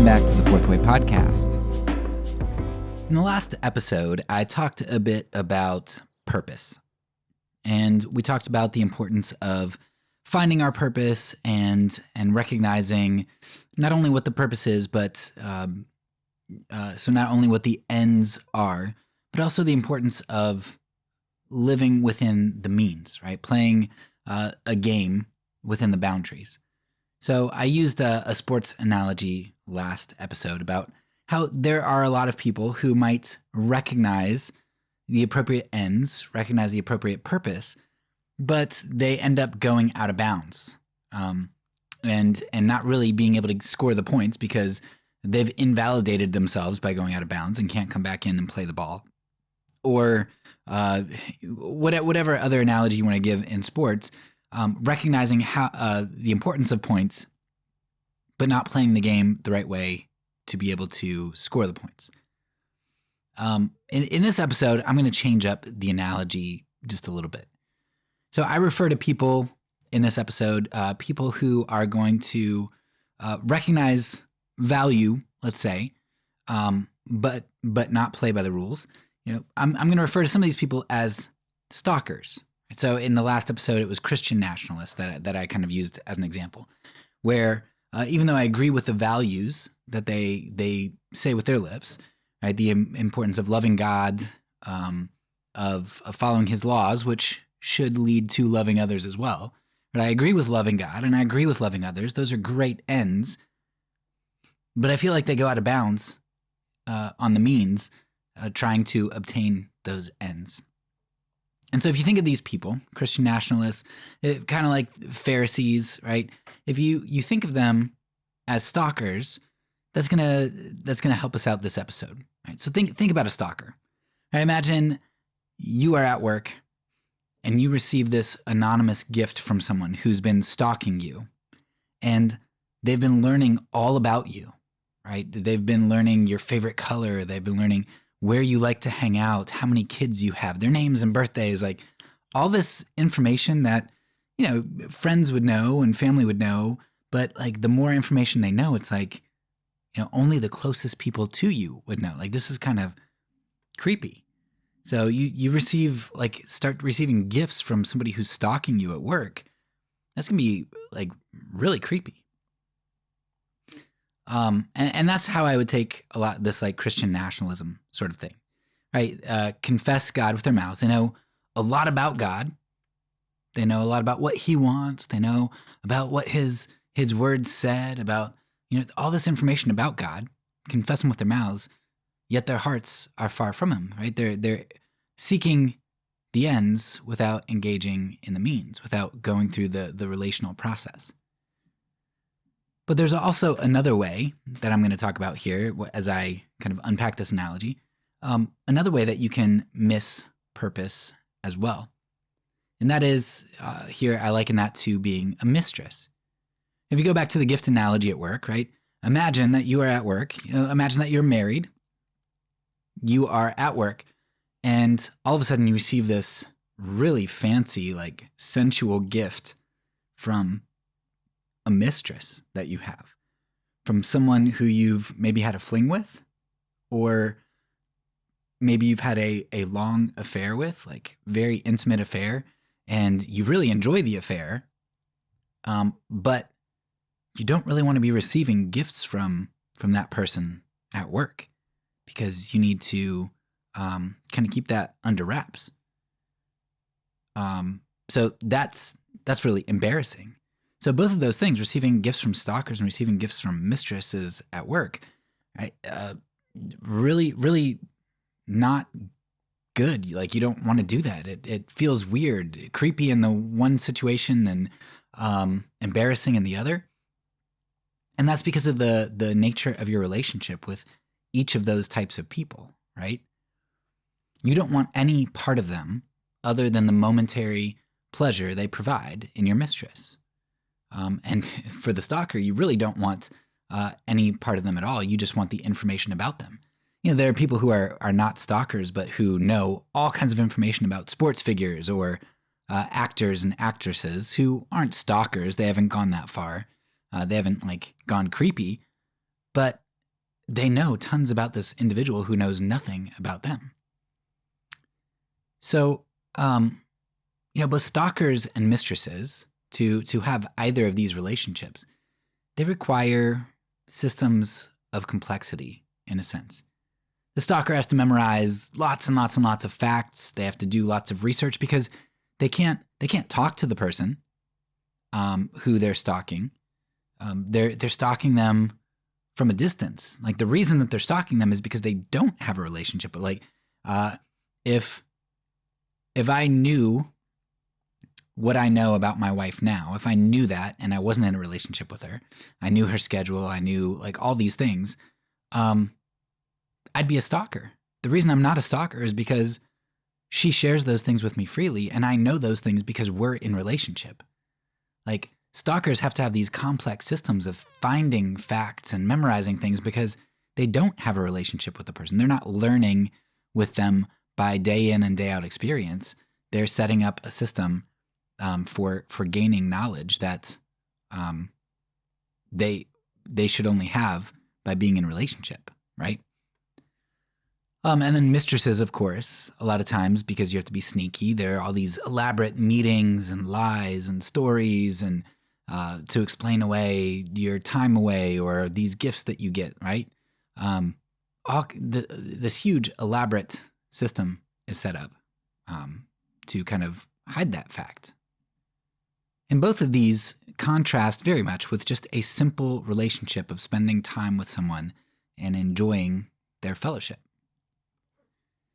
Welcome back to the Fourth Way Podcast. In the last episode, I talked a bit about purpose. And we talked about the importance of finding our purpose and recognizing not only what the purpose is, but so not only what the ends are, but also the importance of living within the means, right? Playing a game within the boundaries. So I used a sports analogy last episode about how there are a lot of people who might recognize the appropriate ends, recognize the appropriate purpose, but they end up going out of bounds and not really being able to score the points because they've invalidated themselves by going out of bounds and can't come back in and play the ball. Or whatever other analogy you want to give in sports, recognizing how the importance of points, but not playing the game the right way to be able to score the points. In this episode, I'm going to change up the analogy just a little bit. So I refer to people in this episode, people who are going to recognize value, let's say, but not play by the rules. You know, I'm going to refer to some of these people as stalkers. So in the last episode, it was Christian nationalists that I kind of used as an example, where even though I agree with the values that they say with their lips, right, the importance of loving God, of following His laws, which should lead to loving others as well. But I agree with loving God and I agree with loving others. Those are great ends. But I feel like they go out of bounds on the means, trying to obtain those ends. And so if you think of these people, Christian nationalists, kind of like Pharisees, right? If you think of them as stalkers, that's gonna help us out this episode, right? So think about a stalker. I imagine you are at work and you receive this anonymous gift from someone who's been stalking you, and they've been learning all about you, right? They've been learning your favorite color. They've been learning where you like to hang out, how many kids you have, their names and birthdays, like all this information that, you know, friends would know and family would know. But like the more information they know, it's like, you know, only the closest people to you would know. Like this is kind of creepy. So you start receiving gifts from somebody who's stalking you at work. That's gonna be like really creepy. And that's how I would take a lot of this like Christian nationalism sort of thing, right? Confess God with their mouths. They know a lot about God. They know a lot about what He wants. They know about what His word said, about, you know, all this information about God. Confess Him with their mouths, yet their hearts are far from Him, right? They're seeking the ends without engaging in the means, without going through the relational process. But there's also another way that I'm going to talk about here as I kind of unpack this analogy. Another way that you can miss purpose as well. And that is, here I liken that to being a mistress. If you go back to the gift analogy at work, right? Imagine that you are at work. Imagine that you're married. You are at work, and all of a sudden you receive this really fancy, like sensual gift from a mistress that you have, from someone who you've maybe had a fling with, or maybe you've had a long affair with, like very intimate affair, and you really enjoy the affair, but you don't really want to be receiving gifts from that person at work because you need to kind of keep that under wraps. So that's really embarrassing. So both of those things, receiving gifts from stalkers and receiving gifts from mistresses at work, right, really, really not good. Like you don't want to do that. It feels weird, creepy in the one situation and embarrassing in the other. And that's because of the nature of your relationship with each of those types of people, right? You don't want any part of them other than the momentary pleasure they provide in your mistress. And for the stalker, you really don't want any part of them at all. You just want the information about them. You know, there are people who are not stalkers, but who know all kinds of information about sports figures or actors and actresses who aren't stalkers. They haven't gone that far. They haven't like gone creepy, but they know tons about this individual who knows nothing about them. So, both stalkers and mistresses, to have either of these relationships, they require systems of complexity, in a sense. The stalker has to memorize lots and lots and lots of facts. They have to do lots of research because they can't talk to the person who they're stalking. They're stalking them from a distance. Like, the reason that they're stalking them is because they don't have a relationship. But if I knew what I know about my wife now, if I knew that and I wasn't in a relationship with her, I knew her schedule, I knew like all these things, I'd be a stalker. The reason I'm not a stalker is because she shares those things with me freely, and I know those things because we're in relationship. Like, stalkers have to have these complex systems of finding facts and memorizing things because they don't have a relationship with the person. They're not learning with them by day in and day out experience. They're setting up a system for gaining knowledge that they should only have by being in a relationship, right? And then mistresses, of course, a lot of times, because you have to be sneaky, there are all these elaborate meetings and lies and stories and to explain away your time away or these gifts that you get, right? This huge elaborate system is set up to kind of hide that fact. And both of these contrast very much with just a simple relationship of spending time with someone and enjoying their fellowship.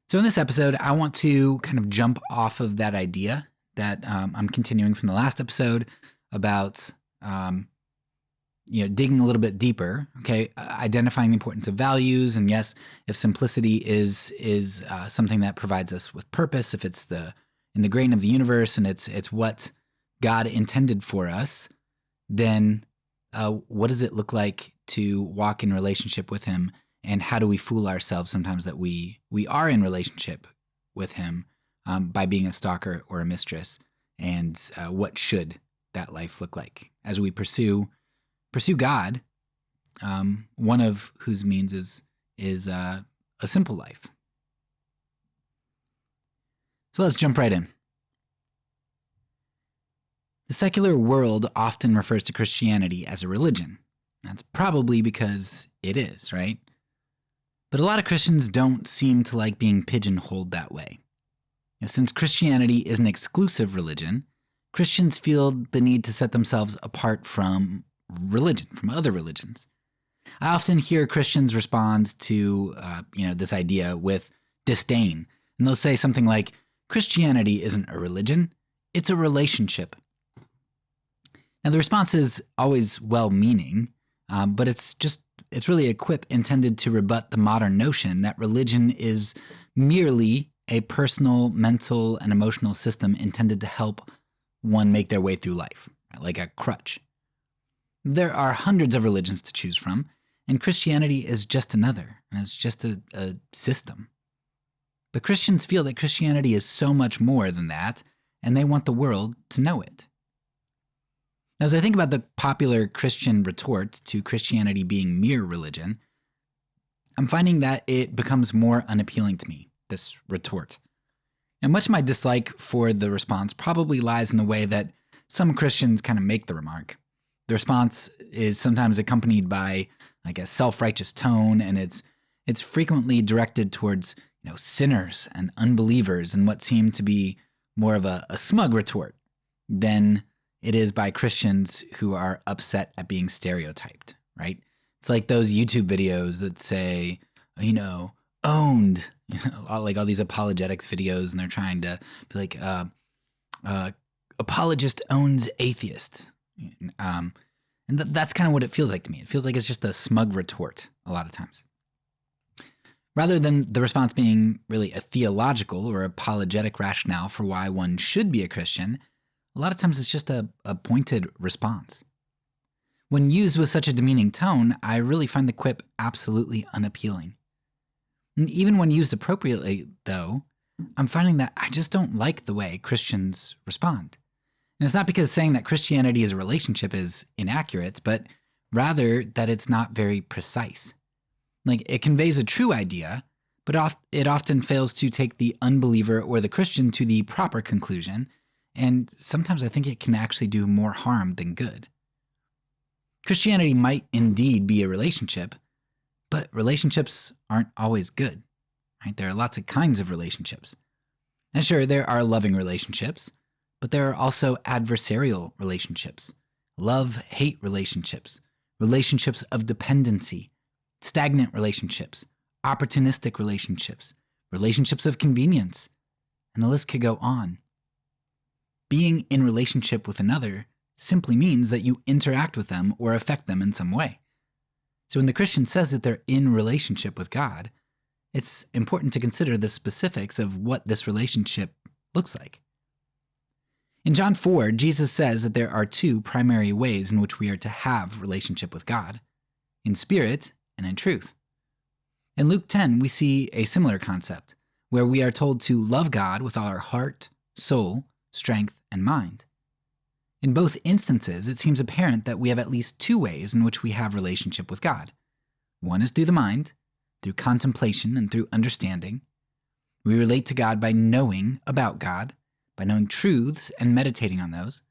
So in this episode, I want to kind of jump off of that idea that I'm continuing from the last episode about digging a little bit deeper, okay, identifying the importance of values. And yes, if simplicity is something that provides us with purpose, if it's in the grain of the universe and it's what God intended for us, then what does it look like to walk in relationship with him? And how do we fool ourselves sometimes that we are in relationship with him by being a stalker or a mistress? And what should that life look like as we pursue God, one of whose means is a simple life. So let's jump right in. The secular world often refers to Christianity as a religion. That's probably because it is, right? But a lot of Christians don't seem to like being pigeonholed that way. Since Christianity is an exclusive religion, Christians feel the need to set themselves apart from religion, from other religions. I often hear Christians respond to this idea with disdain, and they'll say something like, Christianity isn't a religion, it's a relationship. Now, the response is always well-meaning, but it's really a quip intended to rebut the modern notion that religion is merely a personal, mental, and emotional system intended to help one make their way through life, right? Like a crutch. There are hundreds of religions to choose from, and Christianity is just another, and it's just a system. But Christians feel that Christianity is so much more than that, and they want the world to know it. As I think about the popular Christian retort to Christianity being mere religion, I'm finding that it becomes more unappealing to me, this retort. And much of my dislike for the response probably lies in the way that some Christians kind of make the remark. The response is sometimes accompanied by like a self-righteous tone, and it's frequently directed towards sinners and unbelievers in what seem to be more of a smug retort than it is by Christians who are upset at being stereotyped, right? It's like those YouTube videos that say, owned, like all these apologetics videos, and they're trying to be like, apologist owns atheist. And that's kind of what it feels like to me. It feels like it's just a smug retort a lot of times. Rather than the response being really a theological or apologetic rationale for why one should be a Christian, a lot of times it's just a pointed response. When used with such a demeaning tone, I really find the quip absolutely unappealing. And even when used appropriately, though, I'm finding that I just don't like the way Christians respond. And it's not because saying that Christianity is a relationship is inaccurate, but rather that it's not very precise. Like, it conveys a true idea, but it often fails to take the unbeliever or the Christian to the proper conclusion, and sometimes I think it can actually do more harm than good. Christianity might indeed be a relationship, but relationships aren't always good, right? There are lots of kinds of relationships. And sure, there are loving relationships, but there are also adversarial relationships, love-hate relationships, relationships of dependency, stagnant relationships, opportunistic relationships, relationships of convenience, and the list could go on. Being in relationship with another simply means that you interact with them or affect them in some way. So when the Christian says that they're in relationship with God, it's important to consider the specifics of what this relationship looks like. In John 4, Jesus says that there are two primary ways in which we are to have relationship with God, in spirit and in truth. In Luke 10, we see a similar concept, where we are told to love God with all our heart, soul, strength, and mind. In both instances, it seems apparent that we have at least two ways in which we have relationship with God. One is through the mind, through contemplation and through understanding. We relate to God by knowing about God, by knowing truths and meditating on those.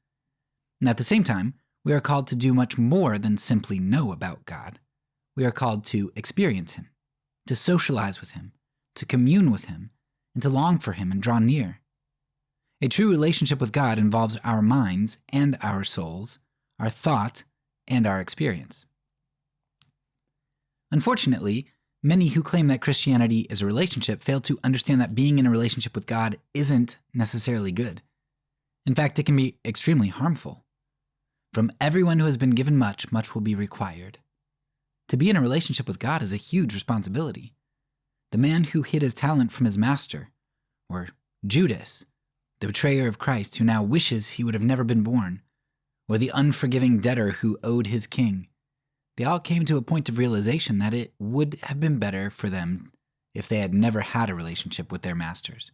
And at the same time, we are called to do much more than simply know about God. We are called to experience Him, to socialize with Him, to commune with Him, and to long for Him and draw near. A true relationship with God involves our minds and our souls, our thought and our experience. Unfortunately, many who claim that Christianity is a relationship fail to understand that being in a relationship with God isn't necessarily good. In fact, it can be extremely harmful. From everyone who has been given much, much will be required. To be in a relationship with God is a huge responsibility. The man who hid his talent from his master, or Judas, the betrayer of Christ who now wishes he would have never been born, or the unforgiving debtor who owed his king, they all came to a point of realization that it would have been better for them if they had never had a relationship with their masters.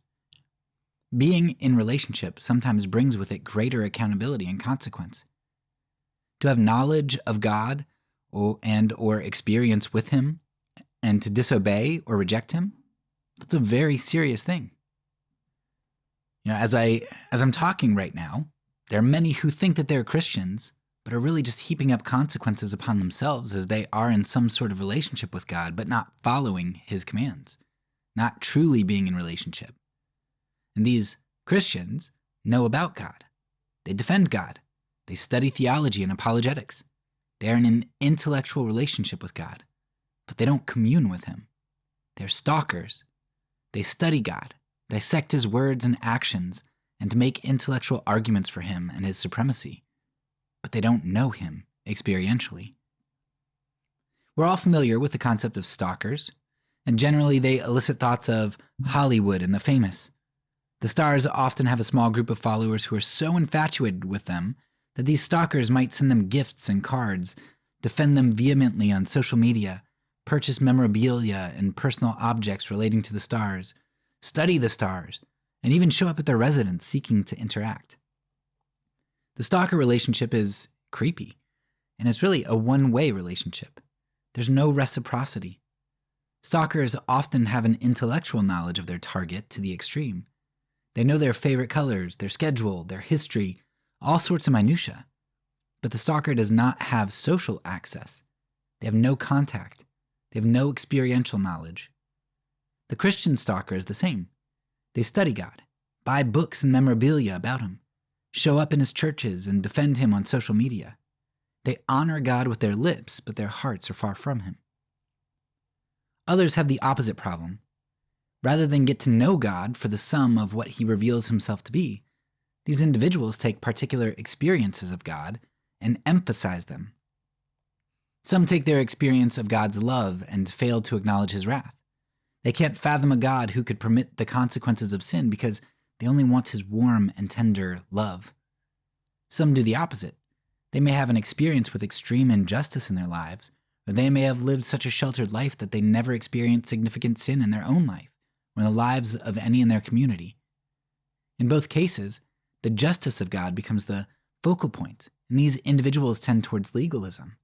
Being in relationship sometimes brings with it greater accountability and consequence. To have knowledge of God or experience with Him, and to disobey or reject Him, that's a very serious thing. As I'm talking right now, there are many who think that they're Christians, but are really just heaping up consequences upon themselves as they are in some sort of relationship with God, but not following His commands, not truly being in relationship. And these Christians know about God. They defend God. They study theology and apologetics. They are in an intellectual relationship with God, but they don't commune with Him. They're stalkers. They study God, dissect His words and actions, and make intellectual arguments for Him and His supremacy, but they don't know Him experientially. We're all familiar with the concept of stalkers, and generally they elicit thoughts of Hollywood and the famous. The stars often have a small group of followers who are so infatuated with them that these stalkers might send them gifts and cards, defend them vehemently on social media, purchase memorabilia and personal objects relating to the stars, study the stars, and even show up at their residence seeking to interact. The stalker relationship is creepy, and it's really a one-way relationship. There's no reciprocity. Stalkers often have an intellectual knowledge of their target to the extreme. They know their favorite colors, their schedule, their history, all sorts of minutia. But the stalker does not have social access. They have no contact. They have no experiential knowledge. The Christian stalker is the same. They study God, buy books and memorabilia about Him, show up in His churches and defend Him on social media. They honor God with their lips, but their hearts are far from Him. Others have the opposite problem. Rather than get to know God for the sum of what He reveals Himself to be, these individuals take particular experiences of God and emphasize them. Some take their experience of God's love and fail to acknowledge His wrath. They can't fathom a God who could permit the consequences of sin because they only want His warm and tender love. Some do the opposite. They may have an experience with extreme injustice in their lives, or they may have lived such a sheltered life that they never experienced significant sin in their own life or in the lives of any in their community. In both cases, the justice of God becomes the focal point, and these individuals tend towards legalism.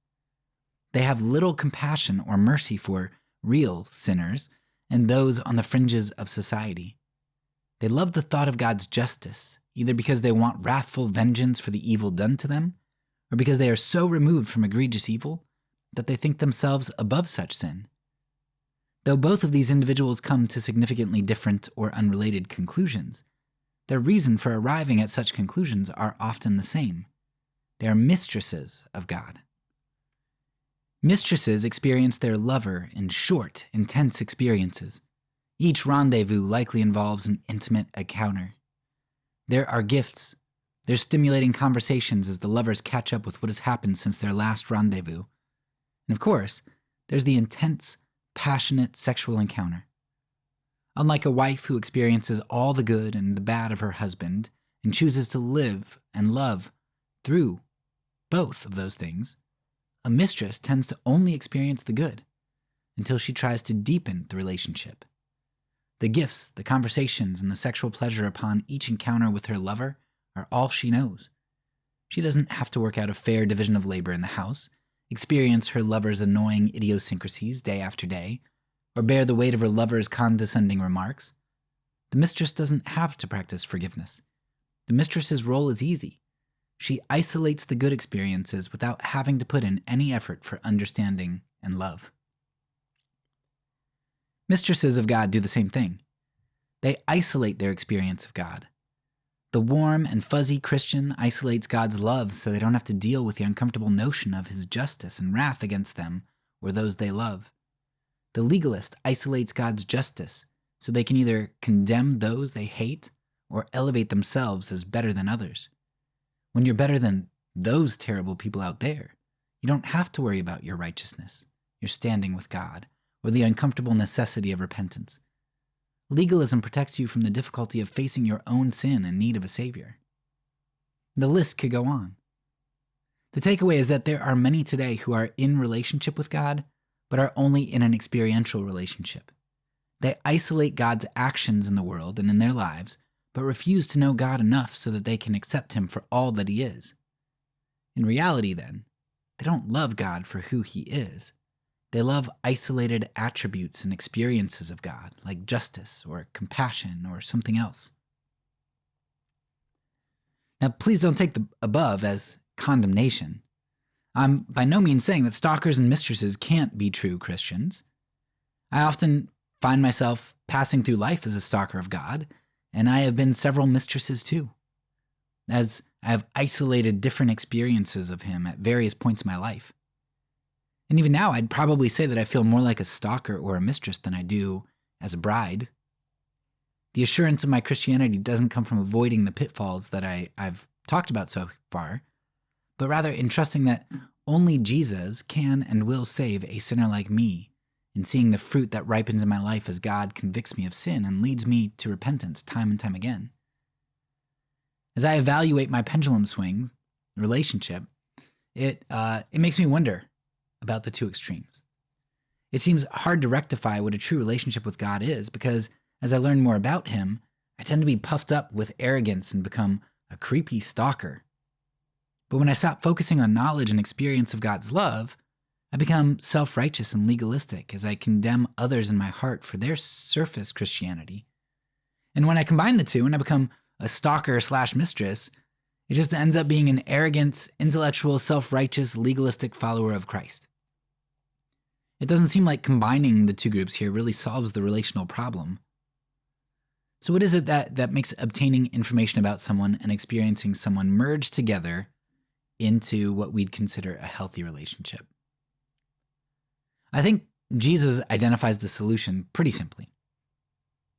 They have little compassion or mercy for real sinners, and those on the fringes of society. They love the thought of God's justice, either because they want wrathful vengeance for the evil done to them, or because they are so removed from egregious evil that they think themselves above such sin. Though both of these individuals come to significantly different or unrelated conclusions, their reason for arriving at such conclusions are often the same. They are mistresses of God. Mistresses experience their lover in short, intense experiences. Each rendezvous likely involves an intimate encounter. There are gifts. There's stimulating conversations as the lovers catch up with what has happened since their last rendezvous. And of course, there's the intense, passionate sexual encounter. Unlike a wife who experiences all the good and the bad of her husband and chooses to live and love through both of those things, a mistress tends to only experience the good until she tries to deepen the relationship. The gifts, the conversations, and the sexual pleasure upon each encounter with her lover are all she knows. She doesn't have to work out a fair division of labor in the house, experience her lover's annoying idiosyncrasies day after day, or bear the weight of her lover's condescending remarks. The mistress doesn't have to practice forgiveness. The mistress's role is easy. She isolates the good experiences without having to put in any effort for understanding and love. Mistresses of God do the same thing. They isolate their experience of God. The warm and fuzzy Christian isolates God's love so they don't have to deal with the uncomfortable notion of his justice and wrath against them or those they love. The legalist isolates God's justice so they can either condemn those they hate or elevate themselves as better than others. When you're better than those terrible people out there, you don't have to worry about your righteousness, your standing with God, or the uncomfortable necessity of repentance. Legalism protects you from the difficulty of facing your own sin and need of a savior. The list could go on. The takeaway is that there are many today who are in relationship with God, but are only in an experiential relationship. They isolate God's actions in the world and in their lives, but refuse to know God enough so that they can accept him for all that he is. In reality, then, they don't love God for who he is. They love isolated attributes and experiences of God, like justice or compassion or something else. Now, please don't take the above as condemnation. I'm by no means saying that stalkers and mistresses can't be true Christians. I often find myself passing through life as a stalker of God, and I have been several mistresses too, as I have isolated different experiences of him at various points in my life. And even now, I'd probably say that I feel more like a stalker or a mistress than I do as a bride. The assurance of my Christianity doesn't come from avoiding the pitfalls that I've talked about so far, but rather in trusting that only Jesus can and will save a sinner like me, and seeing the fruit that ripens in my life as God convicts me of sin and leads me to repentance time and time again. As I evaluate my pendulum swing relationship, it makes me wonder about the two extremes. It seems hard to rectify what a true relationship with God is because as I learn more about him, I tend to be puffed up with arrogance and become a creepy stalker. But when I stop focusing on knowledge and experience of God's love, I become self-righteous and legalistic as I condemn others in my heart for their surface Christianity. And when I combine the two and I become a stalker/mistress, it just ends up being an arrogant, intellectual, self-righteous, legalistic follower of Christ. It doesn't seem like combining the two groups here really solves the relational problem. So what is it that makes obtaining information about someone and experiencing someone merge together into what we'd consider a healthy relationship? I think Jesus identifies the solution pretty simply.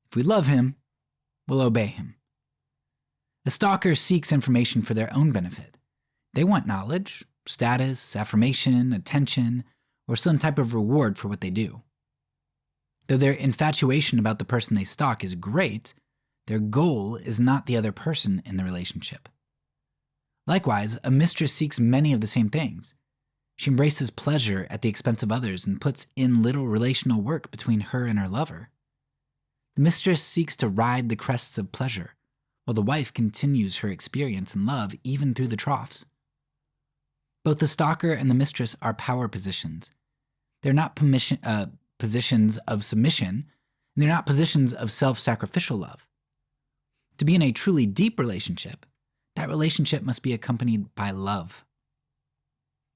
If we love him, we'll obey him. A stalker seeks information for their own benefit. They want knowledge, status, affirmation, attention, or some type of reward for what they do. Though their infatuation about the person they stalk is great, their goal is not the other person in the relationship. Likewise, a mistress seeks many of the same things. She embraces pleasure at the expense of others and puts in little relational work between her and her lover. The mistress seeks to ride the crests of pleasure, while the wife continues her experience and love even through the troughs. Both the stalker and the mistress are power positions. They're not positions of submission, and they're not positions of self-sacrificial love. To be in a truly deep relationship, that relationship must be accompanied by love.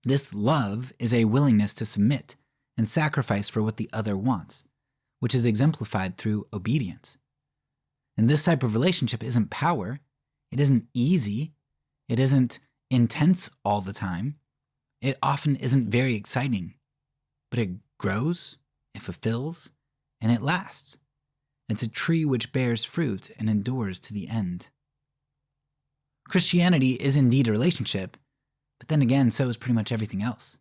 This love is a willingness to submit and sacrifice for what the other wants, which is exemplified through obedience. And this type of relationship isn't power, it isn't easy, it isn't intense all the time, it often isn't very exciting, but it grows, it fulfills, and it lasts. It's a tree which bears fruit and endures to the end. Christianity is indeed a relationship, but then again, so is pretty much everything else.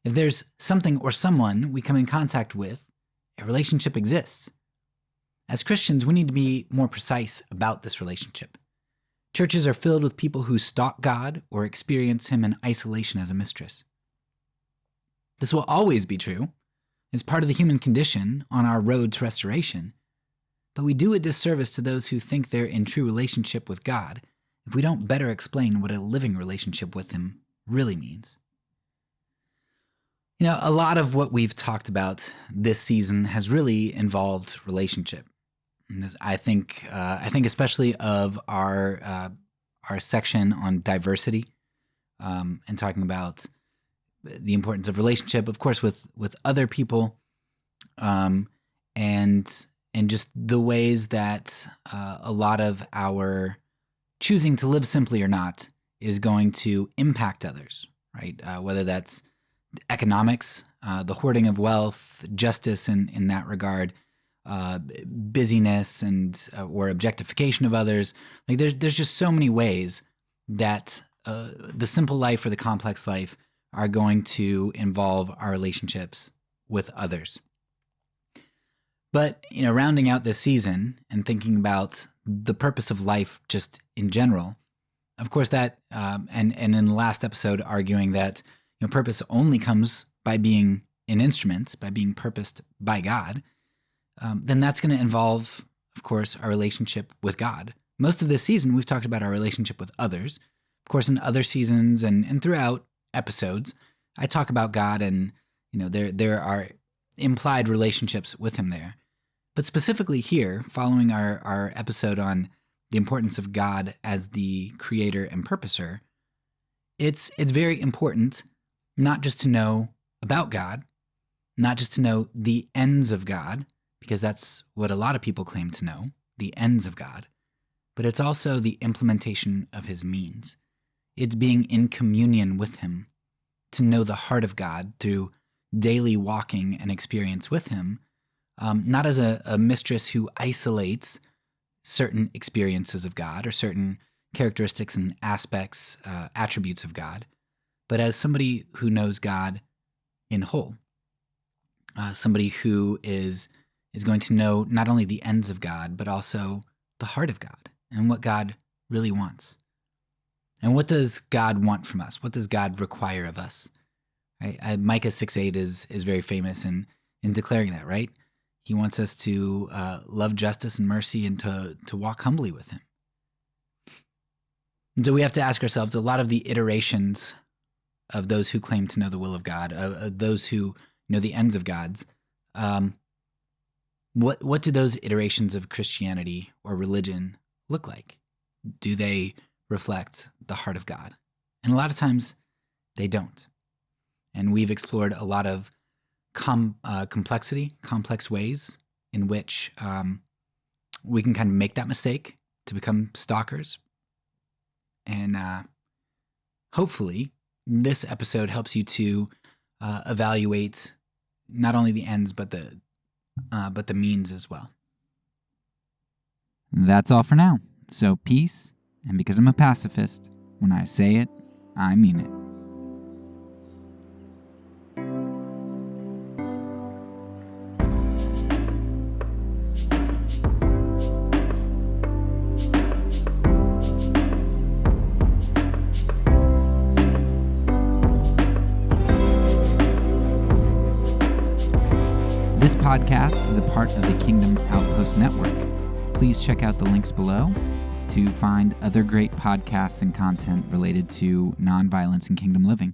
If there's something or someone we come in contact with, a relationship exists. As Christians, we need to be more precise about this relationship. Churches are filled with people who stalk God or experience Him in isolation as a mistress. This will always be true. It's part of the human condition on our road to restoration. But we do a disservice to those who think they're in true relationship with God if we don't better explain what a living relationship with Him really means. You know, a lot of what we've talked about this season has really involved relationship. And I think especially of our section on diversity, and talking about the importance of relationship, of course, with other people, and just the ways that a lot of our choosing to live simply or not is going to impact others, right? Whether that's economics, the hoarding of wealth, justice in that regard, busyness and or objectification of others. Like there's just so many ways that the simple life or the complex life are going to involve our relationships with others. But, you know, rounding out this season and thinking about the purpose of life just in general, of course that, and in the last episode arguing that, you know, purpose only comes by being an instrument, by being purposed by God, then that's going to involve, of course, our relationship with God. Most of this season, we've talked about our relationship with others. Of course, in other seasons and throughout episodes, I talk about God and, you know, there are implied relationships with Him there. But specifically here, following our episode on the importance of God as the creator and purposer, it's very important not just to know about God, not just to know the ends of God, because that's what a lot of people claim to know, the ends of God, but it's also the implementation of His means. It's being in communion with Him, to know the heart of God through daily walking and experience with Him, not as a mistress who isolates certain experiences of God or certain characteristics and aspects, attributes of God, but as somebody who knows God in whole, somebody who is going to know not only the ends of God, but also the heart of God and what God really wants. And what does God want from us? What does God require of us? Right? Micah 6:8 is very famous in declaring that, right? He wants us to love justice and mercy and to walk humbly with Him. And so we have to ask ourselves, a lot of the iterations of those who claim to know the will of God, of those who know the ends of God's, what do those iterations of Christianity or religion look like? Do they reflect the heart of God? And a lot of times they don't. And we've explored a lot of complex ways in which we can kind of make that mistake to become stalkers. And hopefully this episode helps you to evaluate not only the ends, but the means as well. That's all for now. So peace, and because I'm a pacifist, when I say it, I mean it. This podcast is a part of the Kingdom Outpost Network. Please check out the links below to find other great podcasts and content related to nonviolence and kingdom living.